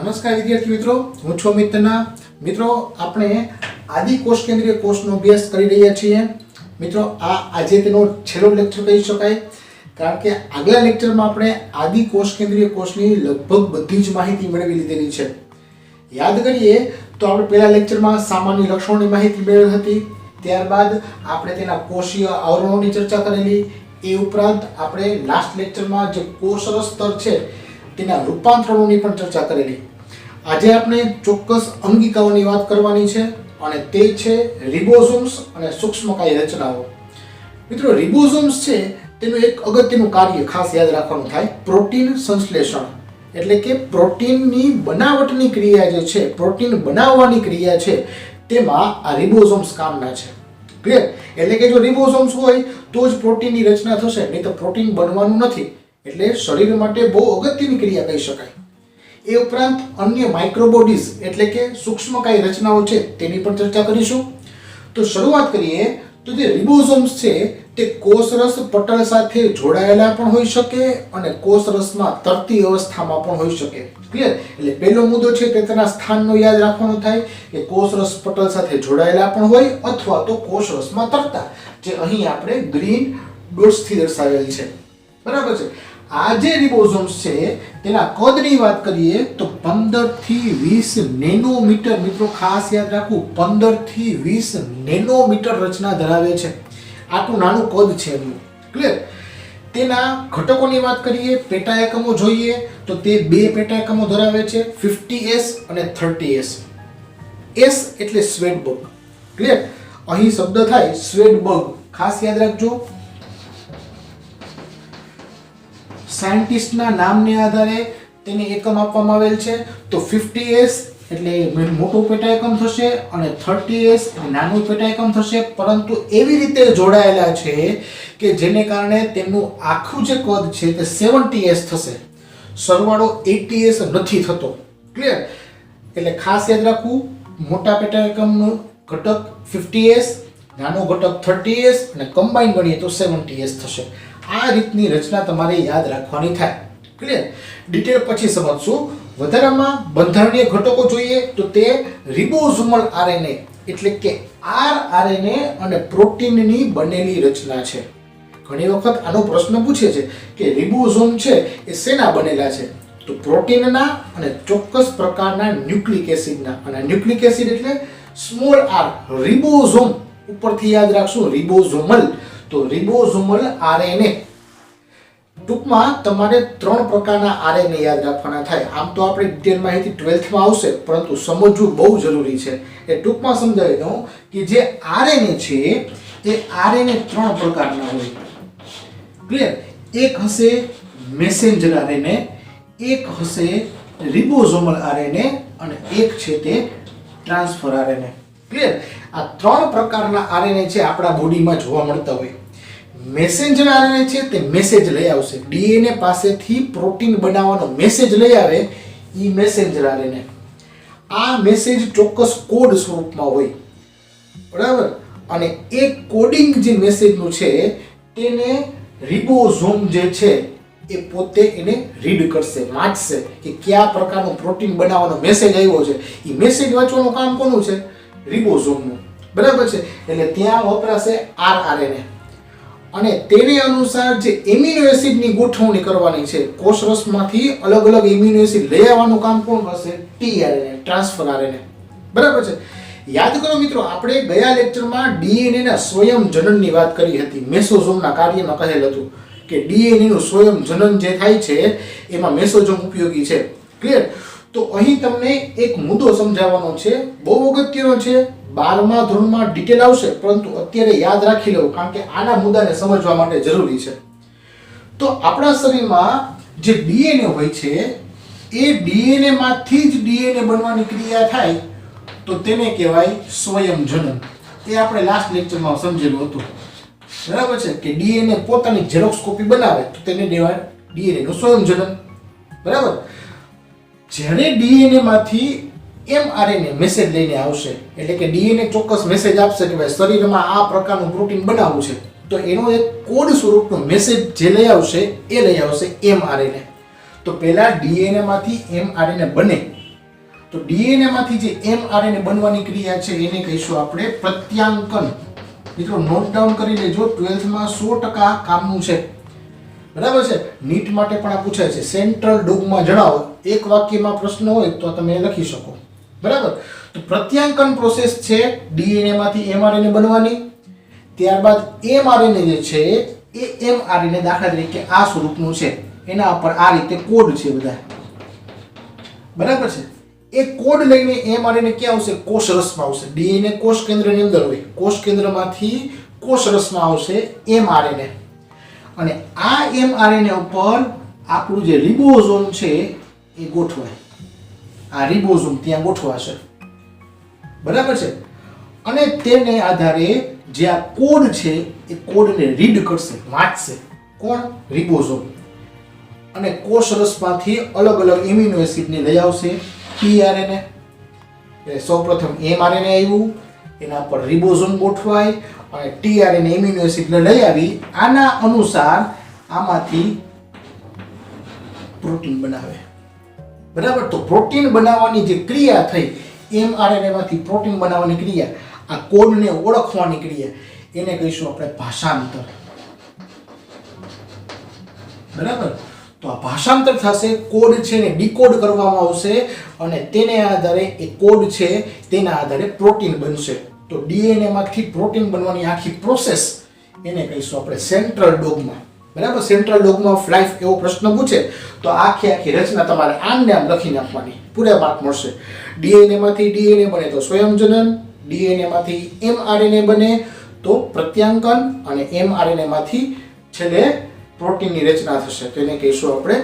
નમસ્કાર વિદ્યાર્થી મિત્રો, હું છું અમિત તન્ના। મિત્રો, આપણે આદિ કોષ કેન્દ્રીય કોષનો અભ્યાસ કરી રહ્યા છીએ। મિત્રો, આજે તેનો છેલ્લો લેક્ચર કહી શકાય, કારણ કે આગલા લેક્ચરમાં આપણે આદિ કોષ કેન્દ્રીય કોષની લગભગ બધી જ માહિતી મેળવી લીધેલી છે। યાદ કરીએ તો આપણે પહેલા લેક્ચરમાં સામાન્ય લક્ષણોની માહિતી મેળવી હતી, ત્યારબાદ આપણે તેના કોષીય આવરણોની ચર્ચા કરેલી। એ ઉપરાંત આપણે લાસ્ટ લેક્ચરમાં જે કોષરસ સ્તર છે તેના રૂપાંતરણોની પણ ચર્ચા કરેલી। આજે આપણે ચોક્કસ અંગિકાઓની વાત કરવાની છે અને તે છે રિબોસોમ્સ અને સૂક્ષ્મકાય રચનાઓ। મિત્રો, રિબોસોમ્સ છે તેનું એક અગત્યનું કાર્ય ખાસ યાદ રાખવાનું થાય, પ્રોટીન સંશ્લેષણ, એટલે કે પ્રોટીનની બનાવટની ક્રિયા જે છે, પ્રોટીન બનાવવાની ક્રિયા છે, તેમાં આ રિબોસોમ્સ કામના છે। ક્લિયર? એટલે કે જો રિબોસોમ્સ હોય તો જ પ્રોટીનની રચના થશે, નહીં તો પ્રોટીન બનવાનું નથી। એટલે શરીર માટે બહુ અગત્યની ક્રિયા કહી શકાય। એ ઉપરાંત અન્ય માઇક્રોબોડીઝ એટલે કે સૂક્ષ્મકાય રચનાઓ છે તેની પણ ચર્ચા કરીશું। તો શરૂઆત કરીએ તો જે રિબોસોમ્સ છે તે કોષરસ પટલ સાથે જોડાયેલા પણ હોઈ શકે અને કોષરસમાં તરતી અવસ્થામાં પણ હોઈ શકે। ક્લિયર? એટલે પહેલો મુદ્દો છે તે તેના સ્થાનનો યાદ રાખવાનો થાય કે કોષરસ પટલ સાથે જોડાયેલા પણ હોય અથવા તો કોષરસમાં તરતા, જે અહીં આપણે ગ્રીન ડોટ્સથી દર્શાવેલ છે। બરાબર છે? આ જે રિબોસોમ્સ છે તેના કદની વાત કરીએ તો 15 થી 20 નેનોમીટર, મિત્રો ખાસ યાદ રાખવું, 15 થી 20 નેનોમીટર રચના ધરાવે છે। આટલું નાનું કદ છે એમનું। ક્લિયર? તેના ઘટકોની વાત કરીએ, પેટા એકમો જોઈએ તો તે બે પેટા એકમો ધરાવે છે, 50S અને 30S। S એટલે સ્વેડબર્ગ। ક્લિયર? અહીં શબ્દ થાય સ્વેડબર્ગ, ખાસ યાદ રાખજો। સાયન્ટિસ્ટના નામને આધારે તેને એકમ આપવામાં આવેલ છે। તો 50S એટલે મોટું પેટા એકમ થશે અને 30S એટલે નાનું પેટા એકમ થશે, પરંતુ એવી રીતે જોડાયેલા છે કે જેને કારણે તેમનું આખું જે કદ છે તે 70S થશે, સરવાળો 80S નથી થતો। ક્લિયર? એટલે ખાસ યાદ રાખવું, મોટા પેટા એકમનું ઘટક 50S, નાનો ઘટક 30S અને કમ્બાઈન ગણીએ તો 70S થશે। આ રીતની રચના તમારે યાદ રાખવાની થાય। ક્લિયર? ડિટેલ પછી સમજશું। વધારામાં બંધારણીય ઘટકો જોઈએ તો તે રિબોસોમલ આરએનએ એટલે કે આરએનએ અને પ્રોટીનની બનેલી રચના છે। ઘણી વખત આનો પ્રશ્ન પૂછે છે કે રિબોસોમ છે એ શેના બનેલા છે? તો પ્રોટીનના અને ચોક્કસ પ્રકારના ન્યુક્લિક એસિડના। અને ન્યુક્લિક એસિડ એટલે સ્મોલ આર, રિબોસોમ ઉપરથી યાદ રાખશું, રિબોસોમલ। તો રિબોસોમલ આરએનએ, ટૂંકમાં તમારે 3 પ્રકારના આરએનએ યાદ રાખવાના થાય। આમ તો આપણે ડિટેલ માહિતી 12th માં આવશે, પરંતુ સમજવું બહુ જરૂરી છે। એ ટૂંકમાં સમજાવી દઉં કે જે આરએનએ છે એ આરએનએ 3 પ્રકારના હોય। ક્લિયર? એક હશે મેસેન્જર આરએનએ, એક હશે રિબોસોમલ આરએનએ અને એક છે તે ટ્રાન્સફર આરએનએ। ક્લિયર? આ 3 પ્રકારના આરએનએ છે આપણા બોડીમાં જોવા મળતા હોય। મેસેન્જર આરએનએ છે તે મેસેજ લઈ આવશે, ડીએનએ પાસેથી પ્રોટીન બનાવવાનો મેસેજ લઈ આવે, ઈ મેસેન્જર આરએનએ। આ મેસેજ ચોક્કસ કોડ સ્વરૂપમાં હોય, બરાબર? અને એ કોડિંગ જે મેસેજનું છે તેને રિબોસોમ જે છે એ પોતે એને રીડ કરશે, વાંચશે કે કયા પ્રકારનું પ્રોટીન બનાવવાનો મેસેજ આવ્યો છે। એ મેસેજ વાંચવાનું કામ કોનું છે? રિબોસોમનું। બરાબર છે? એટલે ત્યાં વપરાશે આરએનએ અને તેને અનુસાર જે એમિનો એસિડની ગોઠવણી કરવાની છે, કોષરસમાંથી અલગ અલગ એમિનો એસિડ લઈ આવવાનું કામ કોણ કરશે? TRNA, transfer RNA. બરાબર છે? યાદ કરો મિત્રો, આપણે ગયા લેક્ચરમાં ડીએનએ ના સ્વયં જનનની વાત કરી હતી। મેસોસોમના કાર્યમાં કહેલ હતું કે ડીએનએ નું સ્વયં જનન જે થાય છે એમાં મેસોસોમ ઉપયોગી છે। ક્લિયર? તો અહીં તમને એક મુદ્દો સમજાવવાનો છે, બહુ અગત્યનો છે। 12મા ધોરણમાં ડિટેલ આવશે, પરંતુ અત્યારે યાદ રાખી લો, કારણ કે આના મુદ્દાને સમજવા માટે જરૂરી છે। તો આપણા શરીરમાં જે ડીએનએ હોય છે એ ડીએનએ માંથી જ ડીએનએ બનવાની ક્રિયા થાય તો તેને કહેવાય સ્વયં જનન। એ આપણે લાસ્ટ લેક્ચરમાં સમજેલું હતું, બરાબર છે? કે ડીએનએ પોતાની ઝેરોક્સ કોપી બનાવે તો તેને કહેવાય ડીએનએ નું સ્વયં જનન। બરાબર? જ્યારે ડીએનએ માંથી એમઆરએનએ મેસેજ લઈને આવશે, એટલે કે ડીએનએ ચોક્કસ મેસેજ આપશે કે ભાઈ શરીરમાં આ પ્રકારનું પ્રોટીન બનાવવું છે, તો એનો એક કોડ સ્વરૂપનો મેસેજ જે લઈ આવશે એ લઈ આવશે એમઆરએનએ। તો પહેલા ડીએનએ માંથી એમઆરએનએ બને તો ડીએનએ માંથી જે એમઆરએનએ બનવાની ક્રિયા છે એને કહીશું આપણે પ્રત્યાંકન. મિત્રો નોટ ડાઉન કરી લેજો, 12th માં 100% કામનું છે. બરાબર છે. નીટ માટે પણ આ પૂછાય છે. સેન્ટ્રલ ડોગમાં જણાવો, એક વાક્યમાં પ્રશ્ન હોય તો તમે લખી શકો. બરાબર. તો પ્રત્યાંકન પ્રોસેસ છે ડીએનએ માંથી એમઆરએનએ બનવાની. ત્યારબાદ એમઆરએનએ જે છે એ એમઆરએનએ દાખલા તરીકે આ સ્વરૂપનું છે, એના ઉપર આ રીતે કોડ છે બધા. બરાબર છે. એ કોડ લઈને એમઆરએનએ ક્યાં આવશે? કોષ રસમાં આવશે. ડીએનએ કોષ કેન્દ્રની અંદર હોય, કોષ કેન્દ્રમાંથી કોષ રસમાં આવશે એમઆરએનએ. અને આ એમઆરએનએ ઉપર આપણું જે રિબોઝોમ છે એ ગોઠવાય. આ રિબોઝોમ ત્યાં ગોઠવાશે. બરાબર છે. અને તેને આધારે જે આ કોડ છે એ કોડને રીડ કરશે, વાંચશે. કોણ? રિબોઝોમ. અને કોષ રસમાંથી અલગ અલગ એમિનો એસિડને લઈ આવશે ટીઆરએનએ. એટલે સૌપ્રથમ એમઆરએનએ આવ્યું, એના પર રિબોઝોમ ગોઠવાય અને ટીઆરએનએ એમિનો એસિડને લઈ આવી. આના અનુસાર આમાંથી પ્રોટીન બનાવે. બરાબર. તો પ્રોટીન બનાવવાની જે ક્રિયા થઈ, એમઆરએનએ માંથી પ્રોટીન બનાવવાની ક્રિયા, આ કોડને ઓળખવાની ક્રિયા, એને કહીશું આપણે ભાષાંતર. બરાબર. તો આ ભાષાંતર થશે, કોડ છે ને ડીકોડ કરવામાં આવશે અને તેને આધારે એ કોડ છે તેના આધારે પ્રોટીન બનશે. તો ડીએનએ માંથી પ્રોટીન બનવાની આખી પ્રોસેસ એને કહીશું આપણે સેન્ટ્રલ ડોગમા. બરાબર. સેન્ટ્રલ ડોગમા ઓફ લાઈફ એવો પ્રશ્ન પૂછે તો આખી રચના તમારે આમ ને આમ લખી નાખવાની, પૂરા માર્ક મળશે. ડીએનએ માંથી ડીએનએ બને તો સ્વયંજનન, ડીએનએ માંથી એમઆરએનએ બને તો પ્રત્યાંકન, અને એમઆરએનએ માંથી છેલ્લે પ્રોટીનની રચના થશે. તો એને કહીશું આપણે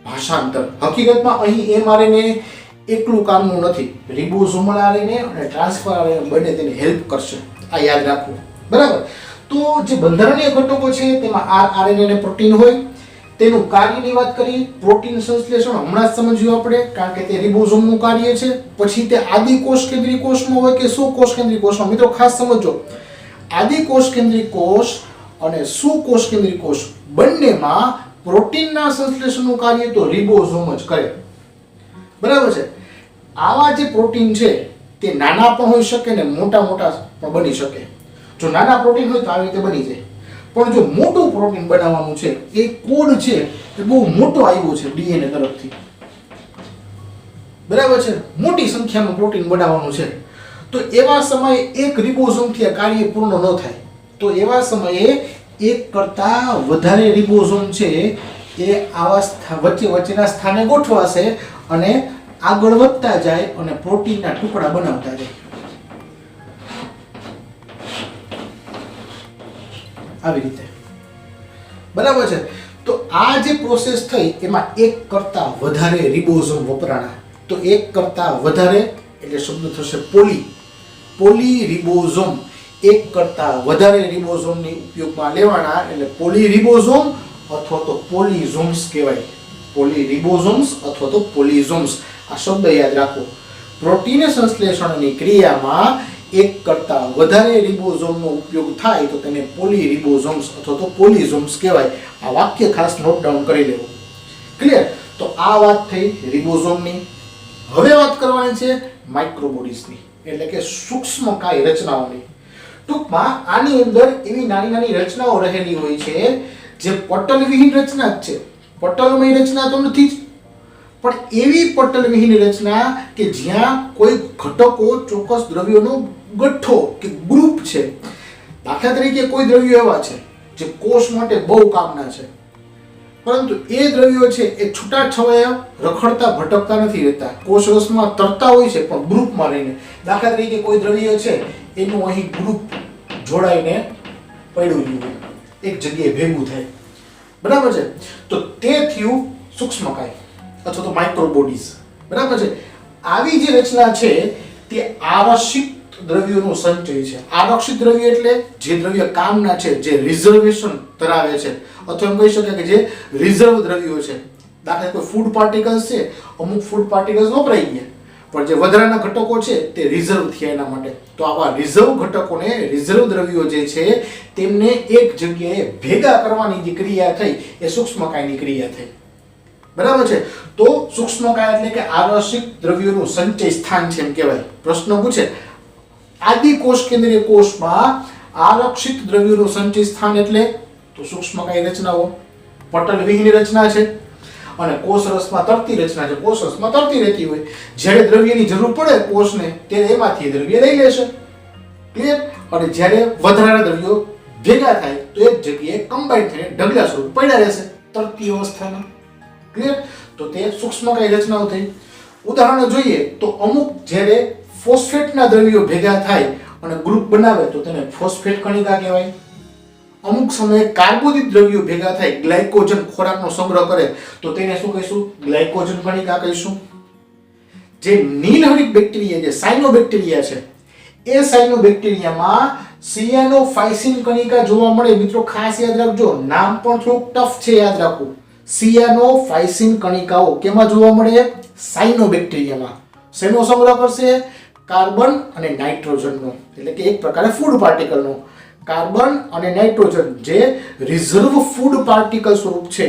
ભાષાંતર. હકીકતમાં અહીં એમઆરએનએ એકલું કામનું નથી, રિબોઝોમલ આરએનએ અને ટ્રાન્સફર આરએનએ બંને તેને હેલ્પ કરશે. આ યાદ રાખવું. બરાબર. તો જે બંધારણીય ઘટકો છે તેમાં આરએનએ અને પ્રોટીન હોય. તેનું કાર્યની વાત કરી, પ્રોટીન સંશ્લેષણ હમણાં જ સમજ્યું આપણે, કારણ કે તે રિબોઝોમનું કાર્ય છે. પછી તે આદિ કોષ કેન્દ્રીય કોષમાં હોય કે સુકોષ કેન્દ્રીય કોષમાં. મિત્રો ખાસ સમજો, આદિ કોષ કેન્દ્રીય કોષ અને સુકોષ કેન્દ્રીય કોષ બંનેમાં પ્રોટીનના સંશ્લેષણનું કાર્ય તો રિબોઝોમ જ કરે. બરાબર છે. આવા જે પ્રોટીન છે તે નાના પણ હોઈ શકે ને મોટા પણ બની શકે. જો નાના પ્રોટીન હોય તો આવી રીતે બની જાય, પણ જો મોટું પ્રોટીન બનાવવાનું છે, એ કોડ છે એ બહુ મોટો આવ્યો છે ડીએનએ તરફથી. બરાબર છે. મોટી સંખ્યામાં પ્રોટીન બનાવવાનું છે. તો એવા સમયે એક રિબોઝોમથી આ કાર્ય પૂર્ણ ન થાય. તો એવા સમયે એક કરતા વધારે રિબોઝોમ છે એ આવા વચ્ચેના સ્થાને ગોઠવાશે અને આગળ વધતા જાય અને પ્રોટીનના ટુકડા બનાવતા જાય. આવી રીતે. બરાબર છે. તો આ જે પ્રોસેસ થઈ એમાં એક કરતા વધારે રિબોઝોમ વપરાણા. તો એક કરતા વધારે એટલે શબ્દ થશે પોલી રિબોઝોમ. એક કરતા વધારે રિબોઝોમની ઉપયોગમાં લેવાના એટલે પોલીરિબોઝોમ અથવા તો પોલીઝોમ્સ કહેવાય. પોલીરિબોઝોમ્સ અથવા તો પોલીઝોમ્સ. આ શબ્દ યાદ રાખો. પ્રોટીન સંશ્લેષણની ક્રિયામાં એક કરતા વધારે રિબોઝોમનો ઉપયોગ થાય તો તેને પોલીરિબોઝોમ્સ અથવા તો પોલીઝોમ્સ કહેવાય. આ વાક્ય ખાસ નોટ ડાઉન કરી લેવું. ક્લિયર? તો આ વાત થઈ રિબોઝોમની. હવે વાત કરવાની છે માઇક્રોબોડીઝની, એટલે કે સૂક્ષ્મકાય રચનાઓની. ટૂંકમાં આની અંદર એવી નાની રચનાઓ રહેલી હોય છે જે પટલવિહીન રચના જ છે. પટલમય રચના તો નથી જ, પણ એવી પટલવિહીન રચના કે જ્યાં કોઈ ઘટકો ચોક્કસ દ્રવ્યોનો ગઠ્ઠો કે ગ્રુપ છે. દાખલા તરીકે કોઈ દ્રવ્યો એવા છે જે કોષ માટે બહુ કામના છે, પરંતુ એ દ્રવ્યો છે એ છૂટાછવાયા રખડતા ભટકતા નથી રહેતા. કોષ રસમાં તરતા હોય છે પણ ગ્રુપમાં રહીને. દાખલા તરીકે કોઈ દ્રવ્ય છે એનું અહીં ગ્રુપ જોડાઈને પડ્યું હોય, એક જગ્યાએ ભેગું થાય. બરાબર છે. તો તે થયું સૂક્ષ્મકાય અથવા તો માઇક્રોબોડીઝ. બરાબર છે. આવી જે રચના છે તે આરક્ષિત દ્રવ્યોનો સંચય છે. આરક્ષિત દ્રવ્ય એટલે જે દ્રવ્ય કામના છે, જે રિઝર્વેશન ધરાવે છે, અથવા એમ કહી શકાય કે જે રિઝર્વ દ્રવ્યો છે. દાખલા કોઈ ફૂડ પાર્ટિકલ્સ છે, અમુક ફૂડ પાર્ટિકલ્સ વપરાઈ ગયા, પણ જે વધારાના ઘટકો છે તે રિઝર્વ થયા એના માટે. તો આવા રિઝર્વ ઘટકોને, રિઝર્વ દ્રવ્યો જે છે તેમને એક જગ્યાએ ભેગા કરવાની જે ક્રિયા થઈ એ સૂક્ષ્મકાયની ક્રિયા થઈ. બરાબર છે. તો સૂક્ષ્મકાય એટલે કે આરક્ષિત દ્રવ્યોનું સંચય સ્થાન છે એમ કહેવાય. પ્રશ્ન પૂછે આદિ કોષ કેન્દ્રીય કોષમાં આરક્ષિત દ્રવ્યોનું સંચય સ્થાન એટલે તો સૂક્ષ્મકાય રચનાઓ પટલ વિહીની રચના છે અને કોષ રસમાં તરતી રચના છે. કોષ રસમાં તરતી રહેતી હોય, જ્યારે દ્રવ્યની જરૂર પડે કોષને ત્યારે એમાંથી દ્રવ્ય લઈ લેશે. ક્લિયર? અને જ્યારે વધારાના દ્રવ્યો ભેગા થાય તો એક જગ્યાએ કમ્બાઈન થઈને ઢગલા સ્વરૂપ પડ્યા રહેશે તરતી અવસ્થામાં. ક્લિયર? તો તે સૂક્ષ્મકાય રચનાઓ થઈ. ઉદાહરણો જોઈએ તો અમુક જ્યારે ફોસ્ફેટના દ્રવ્યો ભેગા થાય અને ગ્રુપ બનાવે તો તેને ફોસ્ફેટ કણિકા કહેવાય. અમુક સમયે કાર્બોદિત દ્રવ્યો ભેગા થાય ગ્લાયકોજન ખોરાકનો સંગ્રહ કરે તો તેને શું કહીશું? ગ્લાયકોજન કણિકા કહીશું. જે નીલહરિત બેક્ટેરિયા જે સાયનોબેક્ટેરિયા છે એ સાયનોબેક્ટેરિયામાં સિયાનોફાઇસિન કણિકા જોવા મળે. મિત્રો ખાસ યાદ રાખજો, નામ પણ થોડુંક ટફ છે યાદ રાખવું. સિયાનોફાઇસિન કણિકાઓ કેમાં જોવા મળે? સાયનોબેક્ટેરિયામાં. શેનો સંગ્રહ કરશે? કાર્બન અને નાઇટ્રોજનનો, એટલે કે એક પ્રકારે ફૂડ પાર્ટિકલનો. કાર્બન અને નાઇટ્રોજન જે રિઝર્વ ફૂડ પાર્ટિકલ સ્વરૂપ છે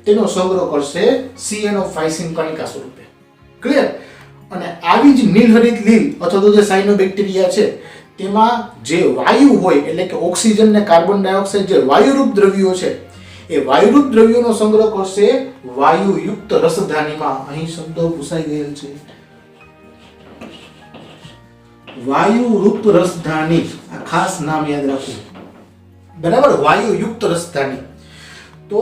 તેનો સંગ્રહ કરશે સિયાનોફાઇસિન કણિકા સ્વરૂપે. ક્લિયર? અને આવી જ નીલહરિત લીલ અથવા તો જે સાયનોબેક્ટેરિયા છે તેમાં જે વાયુ હોય એટલે કે ઓક્સિજન ને કાર્બન ડાયોક્સાઇડ જે વાયુરૂપ દ્રવ્યો છે એ વાયુરૂપ દ્રવ્યોનો સંગ્રહ કરશે વાયુયુક્ત રસધાનીમાં. અહીં શબ્દ ભૂસાઈ ગયેલ છે. વાયુરૂપ રસધાની, આ ખાસ નામ યાદ રાખવું. બરાબર? વાયુયુક્ત રસધાની. તો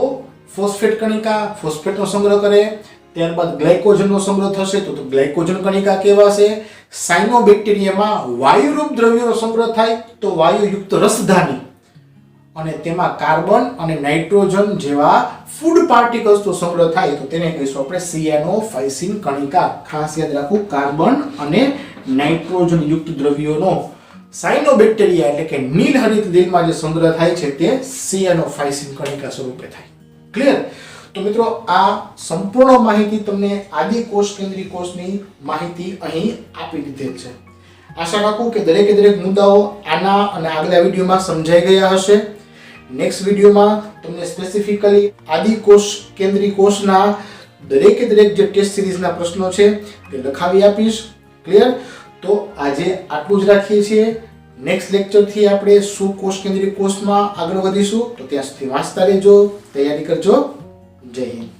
ફોસ્ફેટ કણિકા ફોસ્ફેટનો સંગ્રહ કરે, ત્યારબાદ ગ્લાયકોજનનો સંગ્રહ થશે તો ગ્લાયકોજન કણિકા કહેવાશે. સાયનોબેક્ટેરિયામાં વાયુરૂપ દ્રવ્યોનો સંગ્રહ થાય તો વાયુયુક્ત રસધાની, અને તેમાં કાર્બન અને નાઇટ્રોજન જેવા ફૂડ પાર્ટિકલ્સનો સંગ્રહ થાય તો તેને કહીશું આપણે સિયાનોફાઇસિન કણિકા. ખાસ યાદ રાખવું, કાર્બન અને નાઇટ્રોજન યુક્ત દ્રવ્યોનો સાયનોબેક્ટેરિયા એટલે કે નીલહરિત લીલમાં જે સંગ્રહ થાય છે તે સિયાનોફાઇસિન કણિકા સ્વરૂપે થાય. ક્લિયર? તો મિત્રો આ સંપૂર્ણ માહિતી તમને આદિ કોષ કેન્દ્રીય કોષની માહિતી અહીં આપી દીધેલ છે. આશા રાખું કે દરેકે દરેક મુદ્દાઓ આના અને આગલા વિડીયોમાં સમજાઈ ગયા હશે. નેક્સ્ટ વિડીયોમાં તમને સ્પેસિફિકલી આદિ કોષ કેન્દ્રીય કોષના દરેકે દરેક જે ટેસ્ટ સિરીઝના પ્રશ્નો છે તે લખાવી આપીશ. ક્લિયર? તો આજે આટલું જ રાખીએ છીએ. નેક્સ્ટ લેક્ચરથી આપણે શું કોષ કેન્દ્રીય કોષમાં આગળ વધીશું. તો ત્યાં સુધી વાંચતા રહેજો, તૈયારી કરજો. જય હિન્દ.